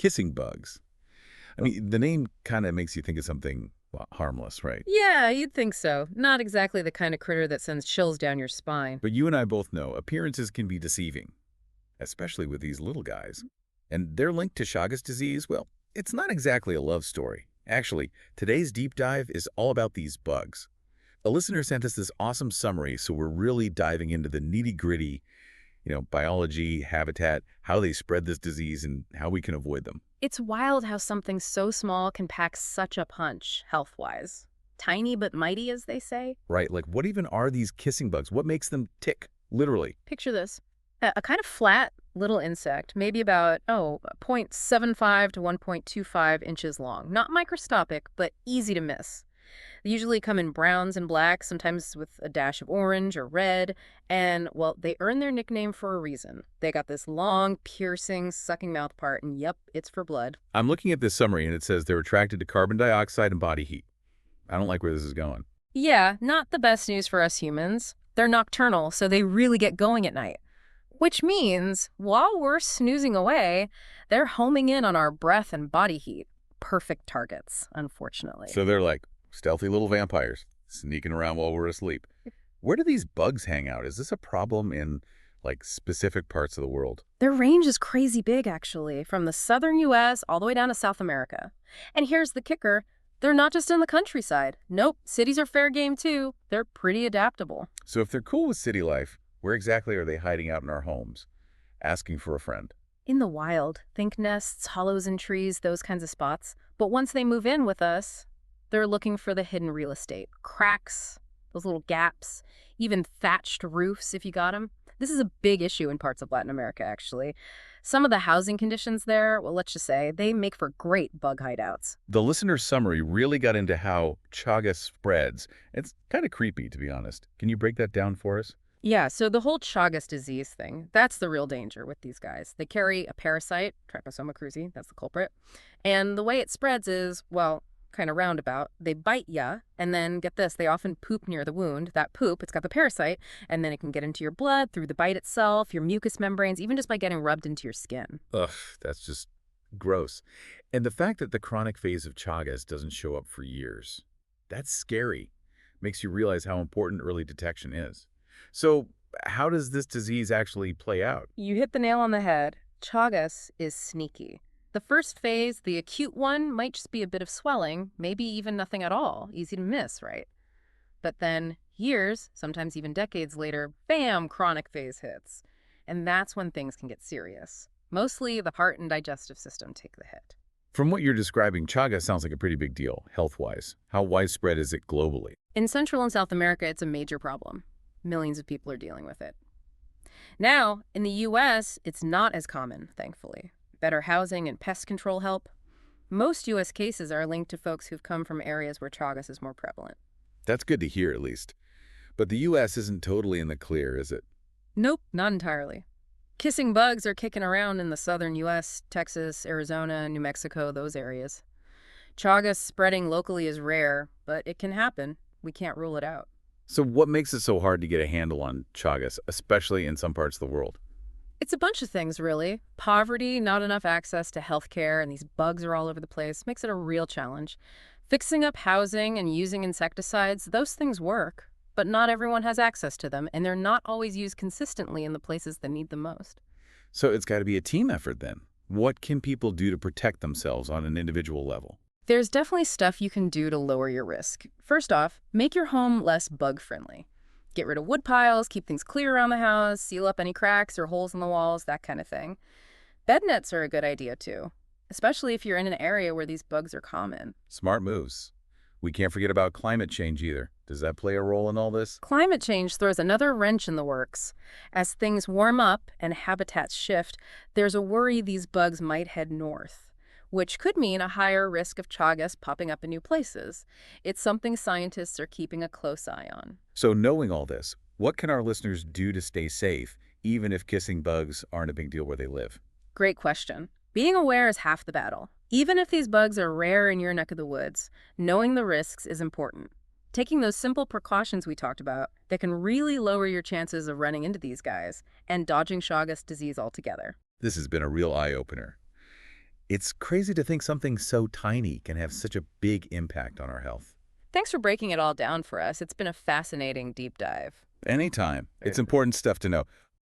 Kissing bugs. I mean, the name kind of makes you think of something, well, harmless, right? Yeah, you'd think so. Not exactly the kind of critter that sends chills down your spine. But you and I both know appearances can be deceiving, especially with these little guys. And their link to Chagas disease, well, it's not exactly a love story. Actually, today's deep dive is all about these bugs. A listener sent us this awesome summary, so we're really diving into the nitty-gritty, biology, habitat, how they spread this disease, and how we can avoid them. It's wild how something so small can pack such a punch, health-wise. Tiny but mighty, as they say. Right, like what even are these kissing bugs? What makes them tick, literally? Picture this. A kind of flat little insect, maybe about, 0.75 to 1.25 inches long. Not microscopic, but easy to miss. They usually come in browns and blacks, sometimes with a dash of orange or red. And, well, they earn their nickname for a reason. They got this long, piercing, sucking mouth part, and yep, it's for blood. I'm looking at this summary, and it says they're attracted to carbon dioxide and body heat. I don't like where this is going. Yeah, not the best news for us humans. They're nocturnal, so they really get going at night. Which means, while we're snoozing away, they're homing in on our breath and body heat. Perfect targets, unfortunately. So they're like stealthy little vampires sneaking around while we're asleep. Where do these bugs hang out? Is this a problem in, specific parts of the world? Their range is crazy big, actually, from the southern U.S. all the way down to South America. And here's the kicker. They're not just in the countryside. Nope, cities are fair game, too. They're pretty adaptable. So if they're cool with city life, where exactly are they hiding out in our homes, asking for a friend? In the wild, think nests, hollows in trees, those kinds of spots. But once they move in with us, they're looking for the hidden real estate. Cracks, those little gaps, even thatched roofs if you got them. This is a big issue in parts of Latin America, actually. Some of the housing conditions there, well, let's just say, they make for great bug hideouts. The listener summary really got into how Chagas spreads. It's kind of creepy, to be honest. Can you break that down for us? Yeah, so the whole Chagas disease thing, that's the real danger with these guys. They carry a parasite, Trypanosoma cruzi, that's the culprit. And the way it spreads is, well, kind of roundabout. They bite ya, and then, get this, they often poop near the wound. That poop, it's got the parasite, and then it can get into your blood through the bite itself, your mucous membranes, even just by getting rubbed into your skin. Ugh, that's just gross. And the fact that the chronic phase of Chagas doesn't show up for years, that's scary. Makes you realize how important early detection is. So how does this disease actually play out? You hit the nail on the head. Chagas is sneaky. The first phase, the acute one, might just be a bit of swelling, maybe even nothing at all. Easy to miss, right? But then years, sometimes even decades later, bam, chronic phase hits. And that's when things can get serious. Mostly the heart and digestive system take the hit. From what you're describing, Chagas sounds like a pretty big deal, health-wise. How widespread is it globally? In Central and South America, it's a major problem. Millions of people are dealing with it. Now, in the U.S., it's not as common, thankfully. Better housing and pest control help. Most U.S. cases are linked to folks who've come from areas where Chagas is more prevalent. That's good to hear, at least. But the U.S. isn't totally in the clear, is it? Nope, not entirely. Kissing bugs are kicking around in the southern U.S., Texas, Arizona, New Mexico, those areas. Chagas spreading locally is rare, but it can happen. We can't rule it out. So what makes it so hard to get a handle on Chagas, especially in some parts of the world? It's a bunch of things, really. Poverty, not enough access to health care, and these bugs are all over the place, makes it a real challenge. Fixing up housing and using insecticides, those things work, but not everyone has access to them, and they're not always used consistently in the places that need them most. So it's got to be a team effort then. What can people do to protect themselves on an individual level? There's definitely stuff you can do to lower your risk. First off, make your home less bug-friendly. Get rid of wood piles, keep things clear around the house, seal up any cracks or holes in the walls, that kind of thing. Bed nets are a good idea too, especially if you're in an area where these bugs are common. Smart moves. We can't forget about climate change either. Does that play a role in all this? Climate change throws another wrench in the works. As things warm up and habitats shift, there's a worry these bugs might head north, which could mean a higher risk of Chagas popping up in new places. It's something scientists are keeping a close eye on. So knowing all this, what can our listeners do to stay safe, even if kissing bugs aren't a big deal where they live? Great question. Being aware is half the battle. Even if these bugs are rare in your neck of the woods, knowing the risks is important. Taking those simple precautions we talked about that can really lower your chances of running into these guys and dodging Chagas disease altogether. This has been a real eye-opener. It's crazy to think something so tiny can have such a big impact on our health. Thanks for breaking it all down for us. It's been a fascinating deep dive. Anytime. It's important stuff to know.